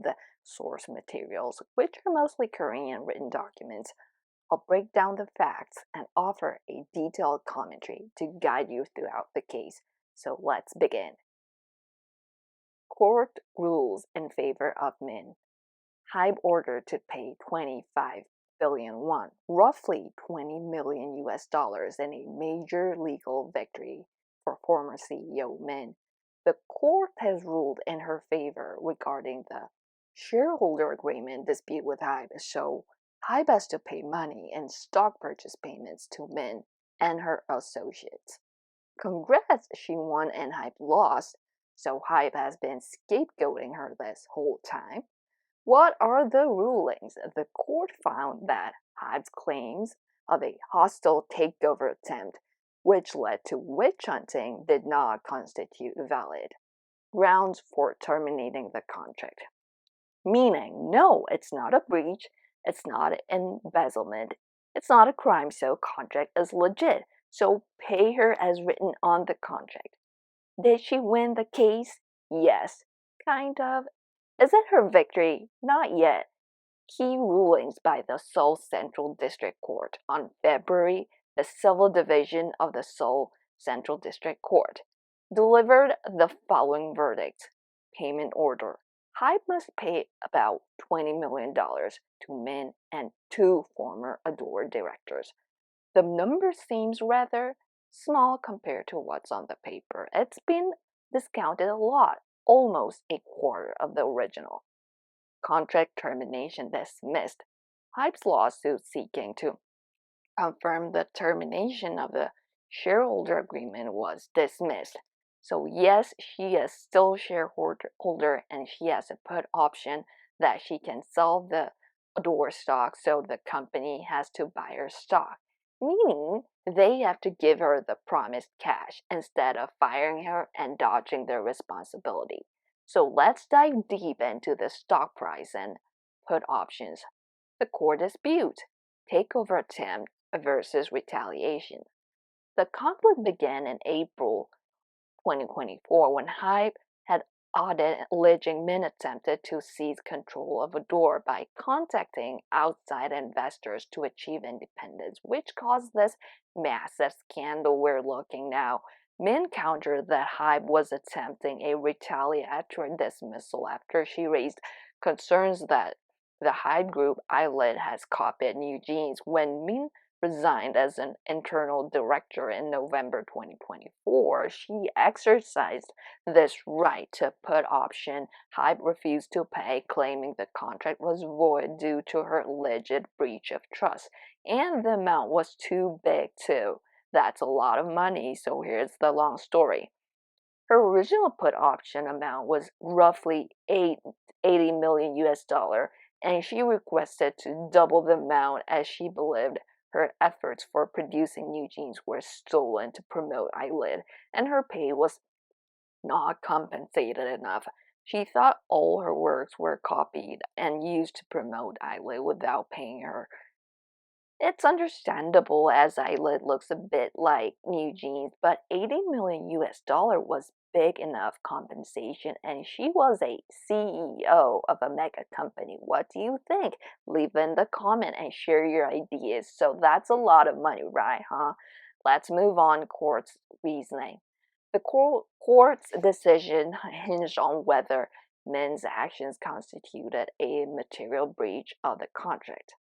the source materials, which are mostly Korean written documents. I'll break down the facts and offer a detailed commentary to guide you throughout the case. So let's begin. Court rules in favor of Min. HYBE ordered to pay 25 billion won, roughly 20 million US dollars, in a major legal victory for former CEO Min. The court has ruled in her favor regarding the shareholder agreement dispute with HYBE, so HYBE has to pay money in stock purchase payments to Min and her associates. Congrats, she won and HYBE lost, so HYBE has been scapegoating her this whole time. What are the rulings? The court found that HYBE's claims of a hostile takeover attempt, which led to witch hunting, did not constitute valid grounds for terminating the contract. Meaning, no, it's not a breach, it's not embezzlement, it's not a crime, so contract is legit. So pay her as written on the contract. Did she win the case? Yes, kind of. Is it her victory? Not yet. Key rulings by the Seoul Central District Court. On February, the Civil Division of the Seoul Central District Court delivered the following verdict. Payment order. HYBE must pay about $20 million to Min and 2 former Adore directors. The number seems rather small compared to what's on the paper. It's been discounted a lot, almost a quarter of the original. Contract termination dismissed. HYBE's lawsuit seeking to confirm the termination of the shareholder agreement was dismissed. So yes, she is still shareholder and she has a put option that she can sell the Adore stock, so the company has to buy her stock. Meaning, they have to give her the promised cash instead of firing her and dodging their responsibility. So let's dive deep into the stock price and put options. The core dispute, takeover attempt versus retaliation. The conflict began in April 2024 when HYBE had audit alleging Min attempted to seize control of Adore by contacting outside investors to achieve independence, which caused this massive scandal we're looking now. Min countered that HYBE was attempting a retaliatory dismissal after she raised concerns that the HYBE group eyelid has copied NewJeans. When Min resigned as an internal director in November 2024, she exercised this right to put option. HYBE refused to pay, claiming the contract was void due to her alleged breach of trust, and the amount was too big too. That's a lot of money, so here's the long story. Her original put option amount was roughly 80 million US dollar, and she requested to double the amount as she believed her efforts for producing NewJeans were stolen to promote eyelid, and her pay was not compensated enough. She thought all her works were copied and used to promote eyelid without paying her. It's understandable as eyelid looks a bit like NewJeans, but 80 million US dollar was big enough compensation, and she was a CEO of a mega company. What do you think? Leave in the comment and share your ideas. So that's a lot of money, right, huh? Let's move on. Court's reasoning. The court's decision hinged on whether Min's actions constituted a material breach of the contract.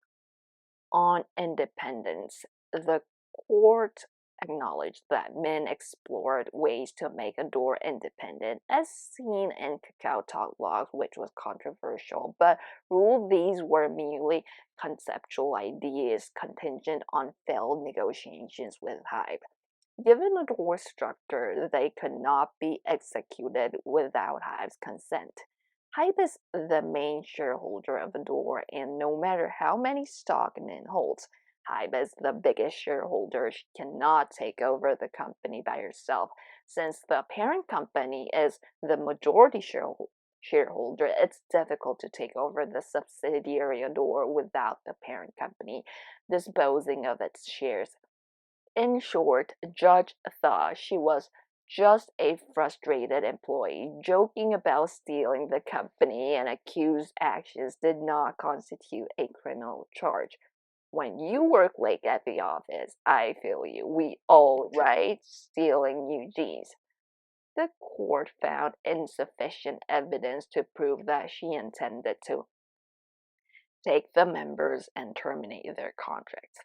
On independence, the court acknowledged that Min explored ways to make Adore independent, as seen in Kakao Talk logs, which was controversial, but ruled these were merely conceptual ideas contingent on failed negotiations with HYBE. Given Adore's structure, they could not be executed without HYBE's consent. HYBE is the main shareholder of Adore, and no matter how many stock Min holds, HYBE is the biggest shareholder. She cannot take over the company by herself. Since the parent company is the majority shareholder, it's difficult to take over the subsidiary Adore without the parent company disposing of its shares. In short, Judge thought she was just a frustrated employee joking about stealing the company, and accused actions did not constitute a criminal charge. When you work late at the office, I feel you. We all, right? Stealing NewJeans. The court found insufficient evidence to prove that she intended to take the members and terminate their contracts.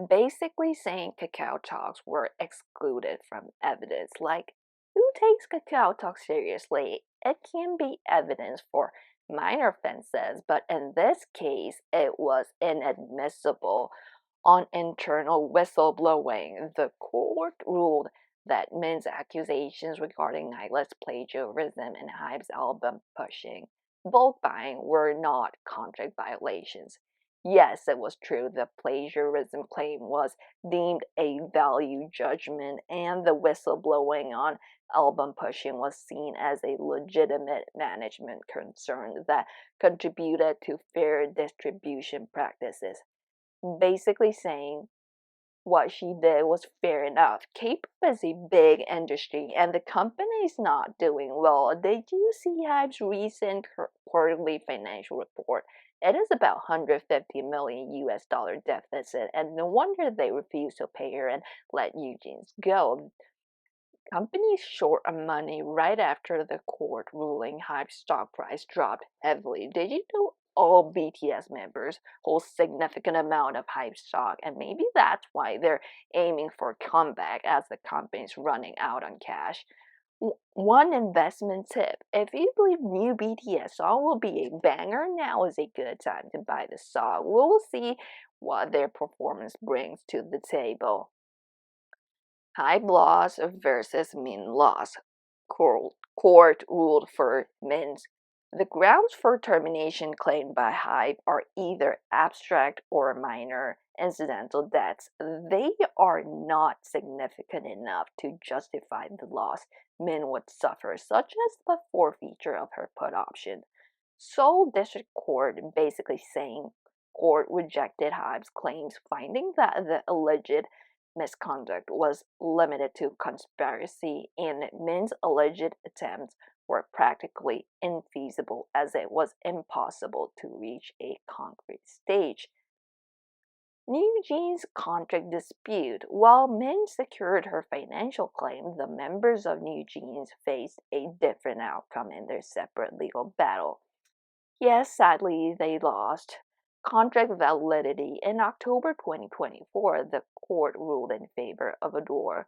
Basically saying Kakao Talks were excluded from evidence. Like, who takes Kakao Talks seriously? It can be evidence for minor offenses, but in this case, it was inadmissible. On internal whistleblowing, the court ruled that Min's accusations regarding Nyla's plagiarism and HYBE's album pushing, bulk buying, were not contract violations. Yes, it was true the plagiarism claim was deemed a value judgment, and the whistleblowing on album pushing was seen as a legitimate management concern that contributed to fair distribution practices. Basically saying what she did was fair enough. K-pop is a big industry and the company's not doing well. Did you see HYBE's recent quarterly financial report? It is about 150 million US dollar deficit, and no wonder they refuse to pay her and let NewJeans go. Companies short of money right after the court ruling. HYBE stock price dropped heavily. Did you know all BTS members hold significant amount of HYBE stock, and maybe that's why they're aiming for a comeback as the company's running out on cash? One investment tip: if you believe new BTS song will be a banger, now is a good time to buy the song. We'll see what their performance brings to the table. HYBE loss versus Min loss. Court ruled for Min's. The grounds for termination claimed by HYBE are either abstract or minor incidental debts. They are not significant enough to justify the loss Min would suffer, such as the forfeiture of her put option. Seoul District Court basically saying court rejected HYBE's claims, finding that the alleged misconduct was limited to conspiracy, and Min's alleged attempts were practically infeasible as it was impossible to reach a concrete stage. NewJeans' contract dispute. While Min secured her financial claim, the members of NewJeans faced a different outcome in their separate legal battle. Yes, sadly, they lost contract validity. In October 2024, the court ruled in favor of Adore,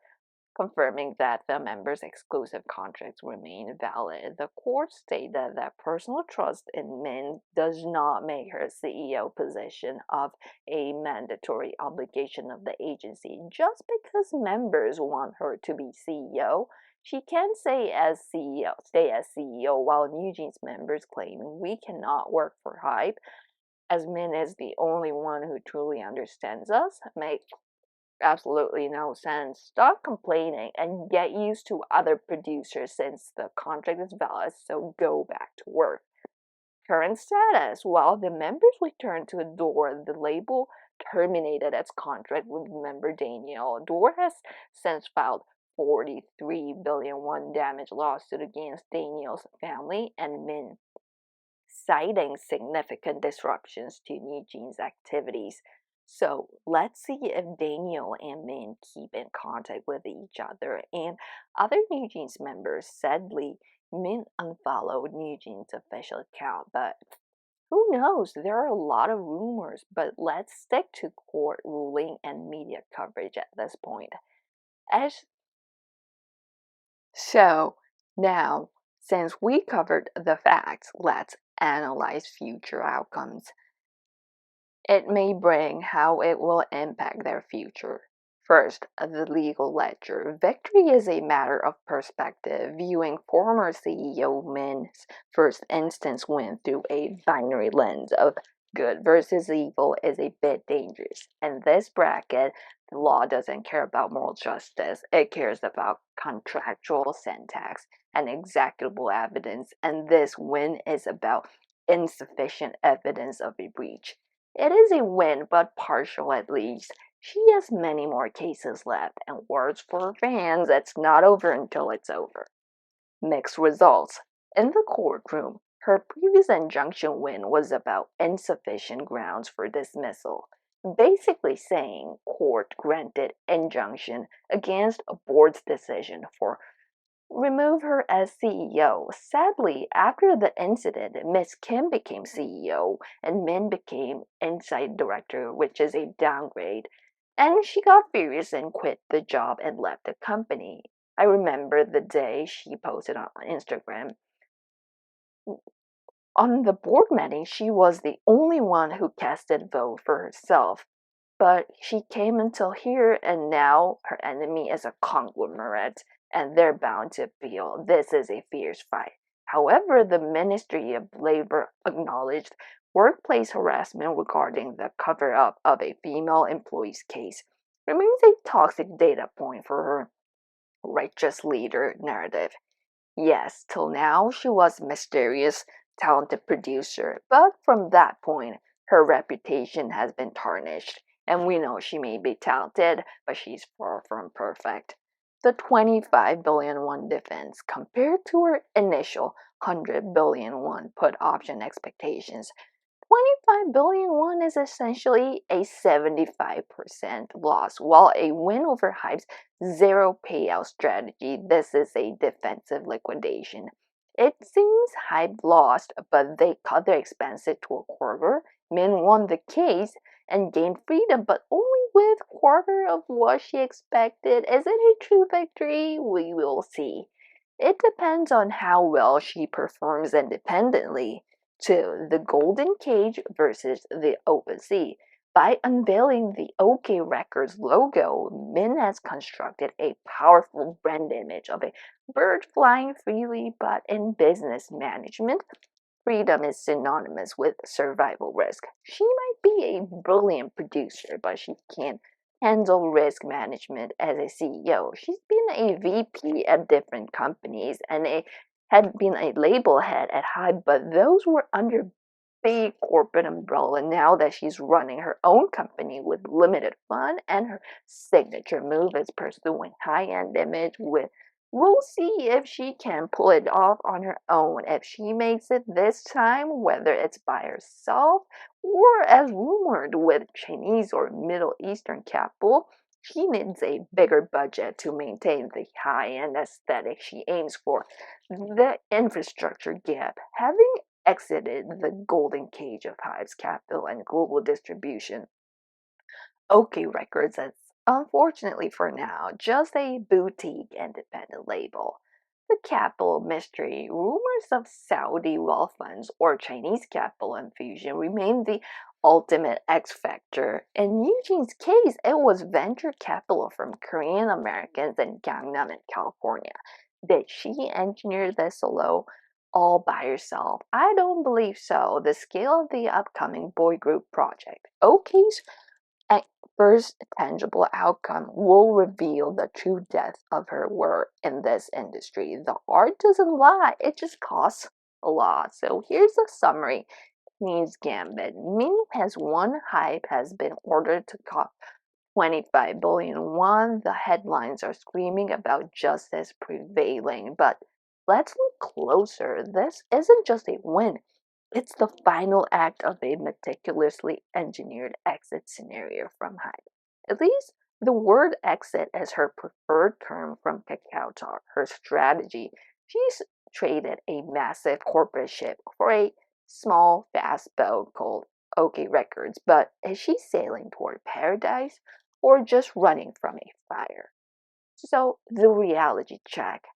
confirming that the members' exclusive contracts remain valid. The court stated that personal trust in Min does not make her CEO position of a mandatory obligation of the agency. Just because members want her to be CEO, she can stay as CEO, while NewJeans members claim we cannot work for HYBE, as Min is the only one who truly understands us. Make absolutely no sense. Stop complaining and get used to other producers since the contract is valid, so go back to work. Current status: while the members returned to Adore, the label terminated its contract with member Daniel. Adore has since filed 43 billion won damage lawsuit against Daniel's family and Min, citing significant disruptions to NewJeans' activities. So let's see if Daniel and Min keep in contact with each other and other NewJeans members. Sadly, Min unfollowed NewJeans' official account, but who knows? There are a lot of rumors, but let's stick to court ruling and media coverage at this point. So now, since we covered the facts, let's analyze future outcomes. It may bring how it will impact their future. First, the legal ledger. Victory is a matter of perspective. Viewing former CEO Min's first instance win through a binary lens of good versus evil is a bit dangerous. In this bracket, the law doesn't care about moral justice. It cares about contractual syntax and executable evidence, and this win is about insufficient evidence of a breach. It is a win, but partial at least. She has many more cases left, and words for fans, it's not over until it's over. Mixed results. In the courtroom, her previous injunction win was about insufficient grounds for dismissal, basically saying court granted injunction against a board's decision for remove her as CEO. Sadly, after the incident, Miss Kim became CEO and Min became inside director, which is a downgrade. And she got furious and quit the job and left the company. I remember the day she posted on Instagram. On the board meeting, she was the only one who casted vote for herself. But she came until here, and now her enemy is a conglomerate, and they're bound to feel this is a fierce fight. However, the Ministry of Labor acknowledged workplace harassment regarding the cover up of a female employee's case remains a toxic data point for her righteous leader narrative. Yes, till now she was a mysterious, talented producer, but from that point, her reputation has been tarnished, and we know she may be talented, but she's far from perfect. The 25 billion won defense compared to her initial 100 billion won put option expectations 25 billion won is essentially a 75% loss, while a win over HYBE's zero payout strategy, this is a defensive liquidation. It seems HYBE lost, but they cut their expenses to a quarter. Min won the case and gained freedom, but only with quarter of what she expected. Is it a true victory? We will see. It depends on how well she performs independently. 2. The Golden Cage versus the Open Sea. By unveiling the OK Records logo, Min has constructed a powerful brand image of a bird flying freely, but in business management, freedom is synonymous with survival risk. She might be a brilliant producer, but she can't handle risk management as a CEO. She's been a VP at different companies and had been a label head at HYBE, but those were under big corporate umbrella. Now that she's running her own company with limited fund and her signature move is pursuing high-end image with we'll see if she can pull it off on her own. If she makes it this time, whether it's by herself or as rumored with Chinese or Middle Eastern capital, she needs a bigger budget to maintain the high-end aesthetic she aims for. The infrastructure gap, having exited the golden cage of HYBE's capital and global distribution, OK Records is, unfortunately for now, just a boutique independent label. The capital mystery, rumors of Saudi wealth funds or Chinese capital infusion remain the ultimate X factor. In NewJeans' case, it was venture capital from Korean Americans in Gangnam in California. Did she engineer this alone? All by herself? I don't believe so. The scale of the upcoming boy group project, OK's first tangible outcome will reveal the true depth of her work in this industry. The art doesn't lie, it just costs a lot. So here's a summary. Queen's Gambit. Min has won, HYBE has been ordered to cost 25 billion won. The headlines are screaming about justice prevailing, but let's look closer. This isn't just a win. It's the final act of a meticulously engineered exit scenario from HYBE. At least the word exit is her preferred term from Kakao Talk, her strategy. She's traded a massive corporate ship for a small, fast boat called OK Records, but is she sailing toward paradise or just running from a fire? So, the reality check.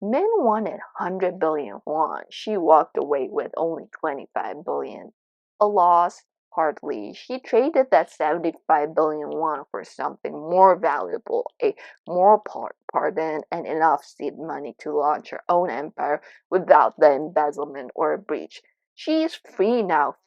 Min wanted 100 billion won. She walked away with only 25 billion. A loss? Hardly. She traded that 75 billion won for something more valuable, a moral pardon, and enough seed money to launch her own empire without the embezzlement or a breach. She is free now.